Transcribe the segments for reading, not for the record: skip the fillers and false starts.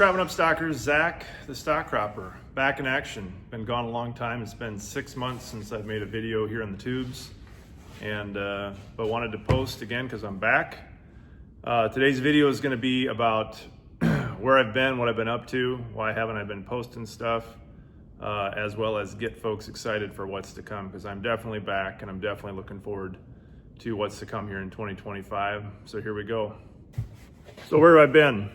cropping up stockers, Zach the stock cropper, back in action. Been gone a long time. It's been 6 months since I've made a video here on the tubes, and but wanted to post again because I'm back. Today's video is going to be about where I've been, what I've been up to, why haven't I been posting stuff, as well as get folks excited for what's to come, because I'm definitely back and I'm definitely looking forward to what's to come here in 2025. So here we go. So where have I been?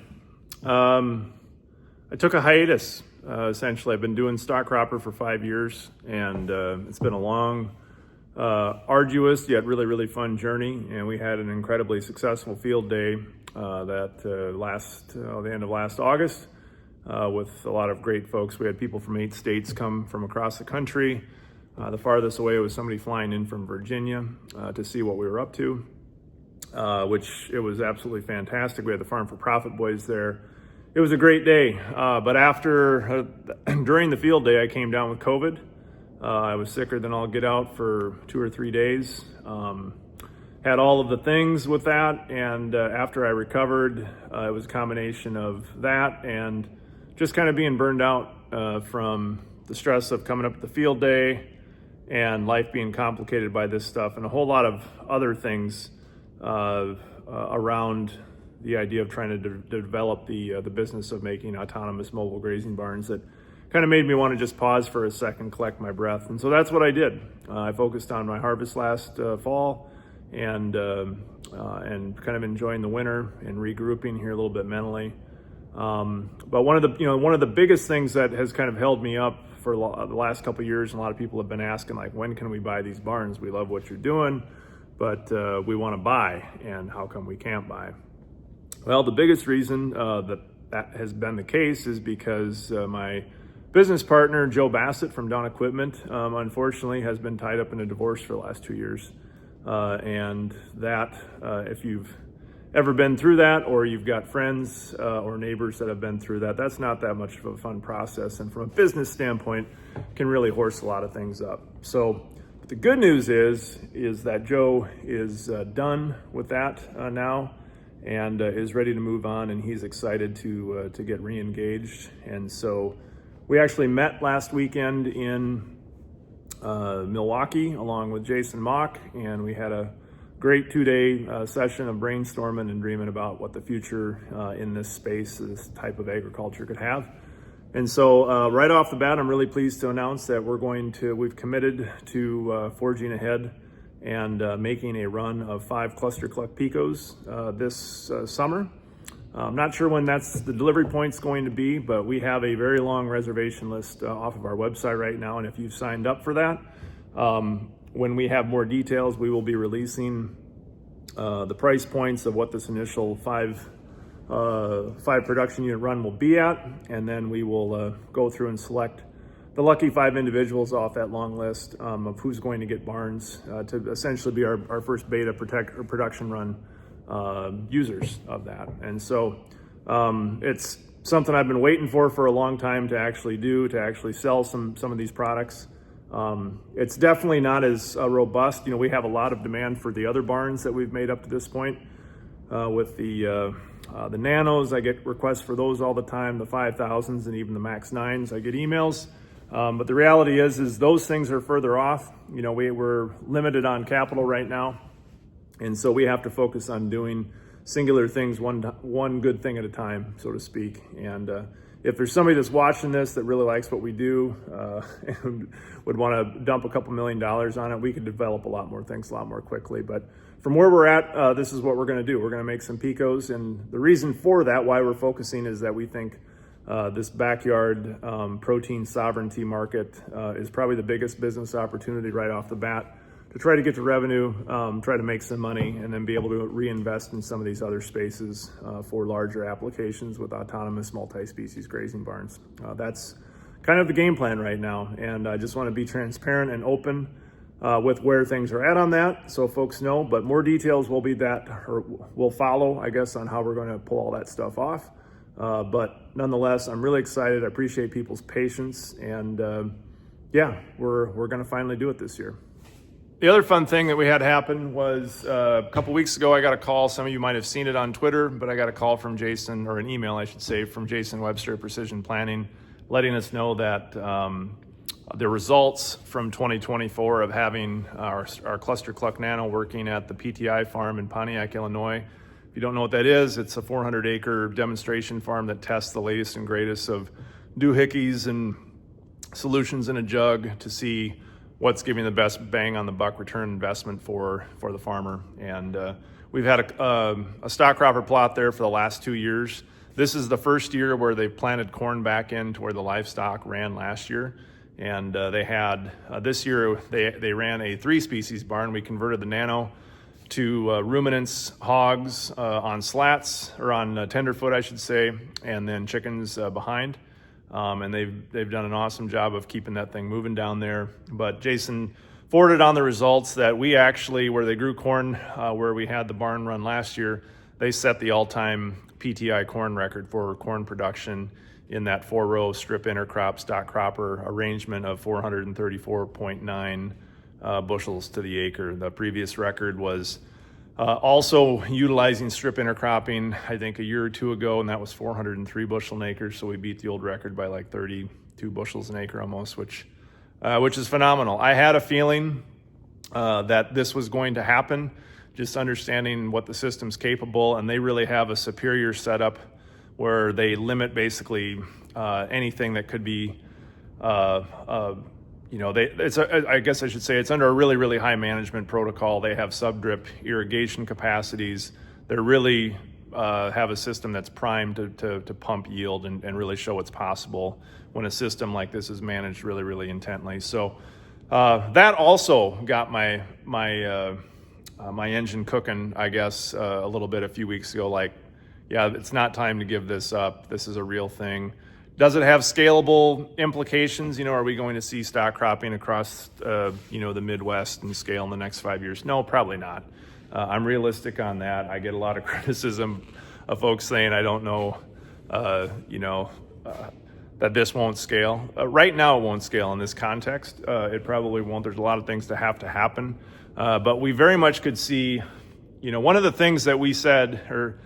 I took a hiatus. Essentially, I've been doing stock cropper for 5 years, and it's been a long, arduous yet really fun journey. And we had an incredibly successful field day the end of last August, with a lot of great folks. We had people from 8 states come from across the country. The farthest away was somebody flying in from Virginia to see what we were up to, which it was absolutely fantastic. We had the Farm for Profit boys there. It was a great day, but during the field day, I came down with COVID. I was sicker than all get out for 2 or 3 days. Had all of the things with that, and after I recovered, it was a combination of that and just kind of being burned out from the stress of coming up to the field day and life being complicated by this stuff and a whole lot of other things around the idea of trying to develop the business of making autonomous mobile grazing barns that kind of made me want to just pause for a second, collect my breath. And so that's what I did. I focused on my harvest last fall and kind of enjoying the winter and regrouping here a little bit mentally. But one of the biggest things that has kind of held me up for the last couple of years, and a lot of people have been asking, like, when can we buy these barns? We love what you're doing, but we want to buy, and how come we can't buy? Well, the biggest reason that has been the case is because my business partner, Joe Bassett from Dawn Equipment, unfortunately has been tied up in a divorce for the last 2 years. And that, if you've ever been through that, or you've got friends or neighbors that have been through that, that's not that much of a fun process. And from a business standpoint, can really horse a lot of things up. So the good news is that Joe is done with that now, and is ready to move on, and he's excited to get re-engaged. And so we actually met last weekend in Milwaukee along with Jason Mock, and we had a great 2-day session of brainstorming and dreaming about what the future in this space, this type of agriculture, could have. And so right off the bat, I'm really pleased to announce that we've committed to forging ahead and making a run of 5 ClusterCluck Picos this summer. I'm not sure when the delivery point's going to be, but we have a very long reservation list off of our website right now. And if you've signed up for that, when we have more details, we will be releasing the price points of what this initial 5 production unit run will be at. And then we will go through and select the lucky 5 individuals off that long list of who's going to get barns to essentially be our first beta production run users of that. And so it's something I've been waiting for a long time to actually sell some of these products. It's definitely not as robust. We have a lot of demand for the other barns that we've made up to this point. With the Nanos, I get requests for those all the time, the 5000s and even the Max 9s, I get emails. But the reality is those things are further off. We're limited on capital right now. And so we have to focus on doing singular things, one good thing at a time, so to speak. And if there's somebody that's watching this that really likes what we do and would want to dump a couple $1 million on it, we could develop a lot more things a lot more quickly. But from where we're at, this is what we're going to do. We're going to make some Picos. And the reason for that, why we're focusing, is that we think this backyard protein sovereignty market is probably the biggest business opportunity right off the bat, to try to get to revenue, try to make some money, and then be able to reinvest in some of these other spaces for larger applications with autonomous multi-species grazing barns. That's kind of the game plan right now, and I just want to be transparent and open with where things are at on that, so folks know. But more details will follow, I guess, on how we're going to pull all that stuff off. But nonetheless, I'm really excited. I appreciate people's patience, and yeah, we're going to finally do it this year. The other fun thing that we had happen was a couple weeks ago, I got a call. Some of you might have seen it on Twitter, but I got a call from Jason, or an email, I should say, from Jason Webster at Precision Planning, letting us know that the results from 2024 of having our ClusterCluck Nano working at the PTI farm in Pontiac, Illinois. If you don't know what that is, it's a 400-acre demonstration farm that tests the latest and greatest of doohickeys and solutions in a jug to see what's giving the best bang on the buck return investment for the farmer. And we've had a stock cropper plot there for the last 2 years. This is the first year where they planted corn back into where the livestock ran last year. And they had, this year, they ran a 3-species barn. We converted the Nano to ruminants, hogs on slats, or on tenderfoot, I should say, and then chickens behind. And they've done an awesome job of keeping that thing moving down there. But Jason forwarded on the results that we actually, where they grew corn, where we had the barn run last year, they set the all-time PTI corn record for corn production in that 4-row strip intercrop stock cropper arrangement of 434.9 bushels to the acre. The previous record was also utilizing strip intercropping, I think a year or two ago, and that was 403 bushel an acre. So we beat the old record by like 32 bushels an acre almost, which is phenomenal. I had a feeling that this was going to happen, just understanding what the system's capable, and they really have a superior setup where they limit basically anything that could be I guess I should say it's under a really, really high management protocol. They have sub-drip irrigation capacities. They really have a system that's primed to pump yield and really show what's possible when a system like this is managed really, really intently. So that also got my engine cooking, I guess, a little bit a few weeks ago. Like, yeah, it's not time to give this up. This is a real thing. Does it have scalable implications? Are we going to see stock cropping across, the Midwest and scale in the next 5 years? No, probably not. I'm realistic on that. I get a lot of criticism of folks saying I don't know, that this won't scale. Right now, it won't scale in this context. It probably won't. There's a lot of things that have to happen. But we very much could see, one of the things that we said, or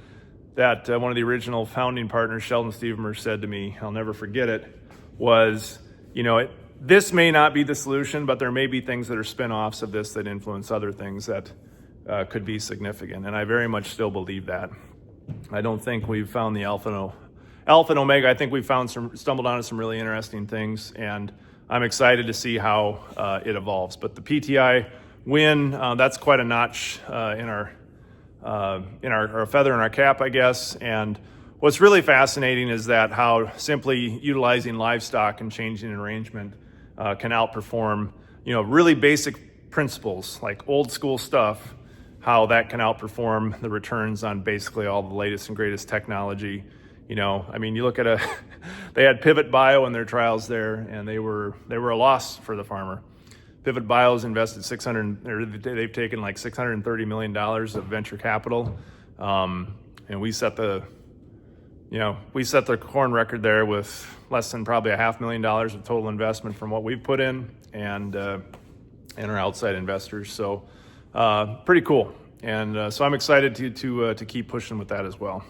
that one of the original founding partners, Sheldon Stevenmer, said to me, I'll never forget it, was, this may not be the solution, but there may be things that are spin-offs of this that influence other things that could be significant. And I very much still believe that. I don't think we've found the alpha and omega. I think we've stumbled onto some really interesting things, and I'm excited to see how it evolves. But the PTI win, that's quite a notch in our feather in our cap, I guess. And what's really fascinating is that how simply utilizing livestock and changing an arrangement can outperform, really basic principles like old school stuff, how that can outperform the returns on basically all the latest and greatest technology. You look at they had Pivot Bio in their trials there, and they were a loss for the farmer. Pivot Bio's invested they've taken like $630 million of venture capital, and we set the corn record there with less than probably $500,000 of total investment from what we've put in and our outside investors. So pretty cool, and so I'm excited to keep pushing with that as well.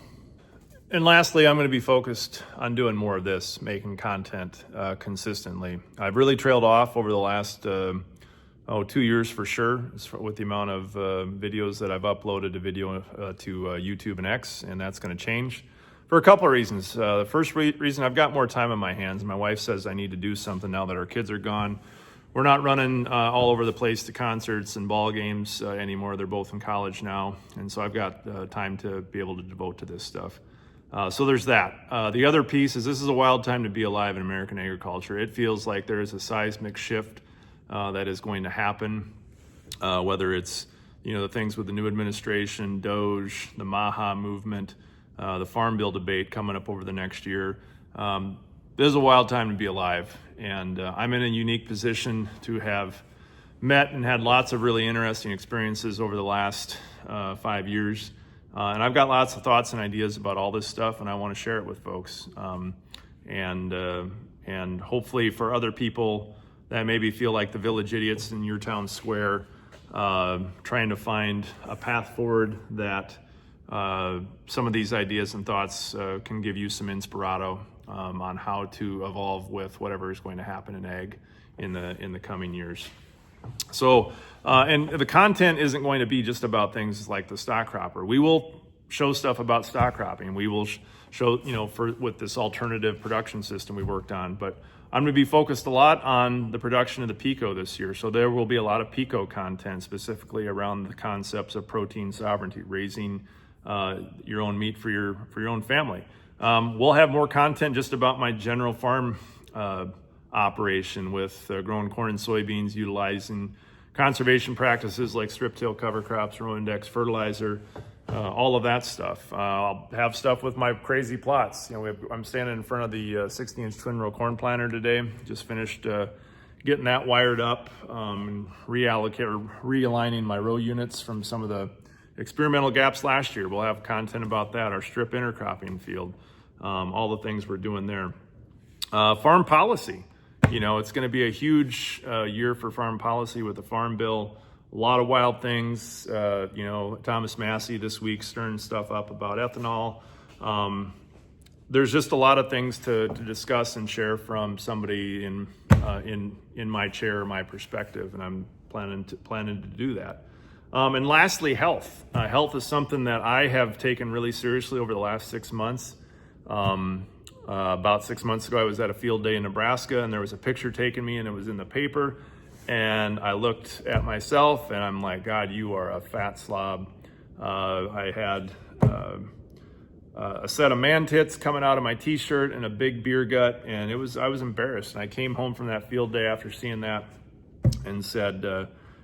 And lastly, I'm going to be focused on doing more of this, making content consistently. I've really trailed off over the last 2 years for sure, with the amount of videos that I've uploaded to YouTube and X, and that's going to change for a couple of reasons. The first reason, I've got more time on my hands. My wife says I need to do something now that our kids are gone. We're not running all over the place to concerts and ball games anymore. They're both in college now, and so I've got time to be able to devote to this stuff. So there's that. The other piece is this is a wild time to be alive in American agriculture. It feels like there is a seismic shift that is going to happen, whether it's the things with the new administration, DOGE, the MAHA movement, the Farm Bill debate coming up over the next year. This is a wild time to be alive, and I'm in a unique position to have met and had lots of really interesting experiences over the last 5 years. And I've got lots of thoughts and ideas about all this stuff, and I want to share it with folks. And hopefully for other people that maybe feel like the village idiots in your town square, trying to find a path forward that some of these ideas and thoughts can give you some inspirato on how to evolve with whatever is going to happen in ag in the coming years. So, and the content isn't going to be just about things like the stock cropper. We will show stuff about stock cropping. We will show, with this alternative production system we worked on, but I'm going to be focused a lot on the production of the Pico this year. So there will be a lot of Pico content, specifically around the concepts of protein sovereignty, raising your own meat for your own family. We'll have more content just about my general farm operation with growing corn and soybeans, utilizing conservation practices like strip-till cover crops, row index fertilizer, all of that stuff. I'll have stuff with my crazy plots. I'm standing in front of the 60-inch twin row corn planter today. Just finished getting that wired up, and realigning my row units from some of the experimental gaps last year. We'll have content about that, our strip intercropping field, all the things we're doing there. Farm policy. It's going to be a huge year for farm policy with the Farm Bill. A lot of wild things. Thomas Massey this week stirring stuff up about ethanol. There's just a lot of things to discuss and share from somebody in my chair, my perspective, and I'm planning to do that. And lastly, health. Health is something that I have taken really seriously over the last 6 months. About 6 months ago, I was at a field day in Nebraska, and there was a picture taken me, and it was in the paper. And I looked at myself, and I'm like, God, you are a fat slob. I had a set of man tits coming out of my t-shirt and a big beer gut, and I was embarrassed. And I came home from that field day after seeing that and said,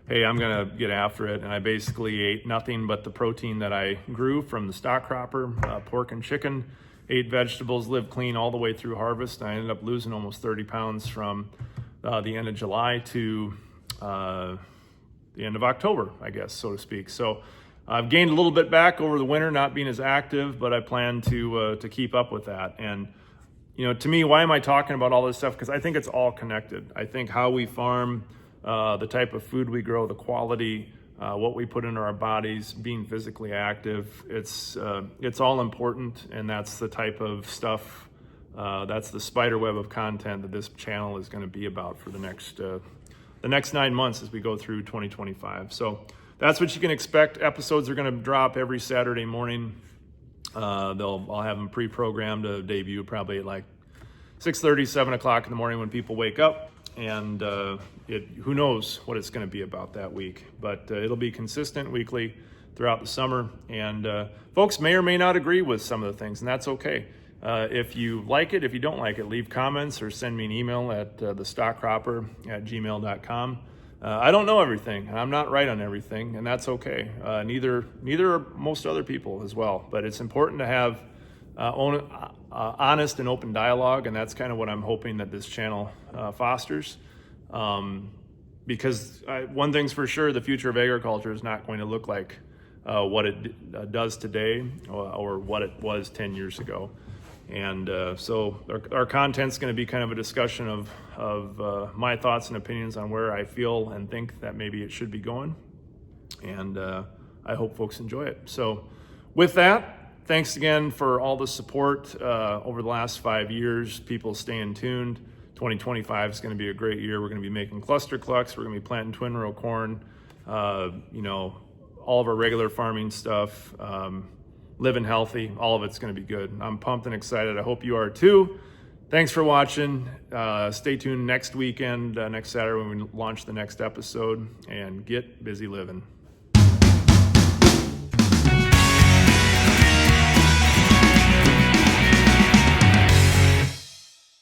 hey, I'm gonna get after it. And I basically ate nothing but the protein that I grew from the stock cropper, pork and chicken, ate vegetables, lived clean all the way through harvest. And I ended up losing almost 30 pounds from the end of July to the end of October, I guess, so to speak. So I've gained a little bit back over the winter, not being as active, but I plan to keep up with that. And to me, why am I talking about all this stuff? Because I think it's all connected. I think how we farm, the type of food we grow, the quality, what we put into our bodies, being physically active, it's all important, and that's the type of stuff, that's the spider web of content that this channel is going to be about for the next 9 months as we go through 2025. So that's what you can expect. Episodes are going to drop every Saturday morning. I'll have them pre-programmed to debut probably at like 6:30, 7 o'clock in the morning when people wake up. And who knows what it's going to be about that week. But it'll be consistent weekly throughout the summer. And folks may or may not agree with some of the things, and that's okay. If you like it, if you don't like it, leave comments or send me an email at thestockcropper@gmail.com. I don't know everything, and I'm not right on everything, and that's okay. Neither are most other people as well. But it's important to have honest and open dialogue, and that's kind of what I'm hoping that this channel fosters. Because one thing's for sure, the future of agriculture is not going to look like what it does today or what it was 10 years ago. And so our content's going to be kind of a discussion of my thoughts and opinions on where I feel and think that maybe it should be going. And I hope folks enjoy it. So with that, thanks again for all the support over the last 5 years. People staying tuned. 2025 is going to be a great year. We're going to be making ClusterClucks. We're going to be planting twin row corn. All of our regular farming stuff. Living healthy. All of it's going to be good. I'm pumped and excited. I hope you are too. Thanks for watching. Stay tuned next weekend, next Saturday when we launch the next episode, and get busy living.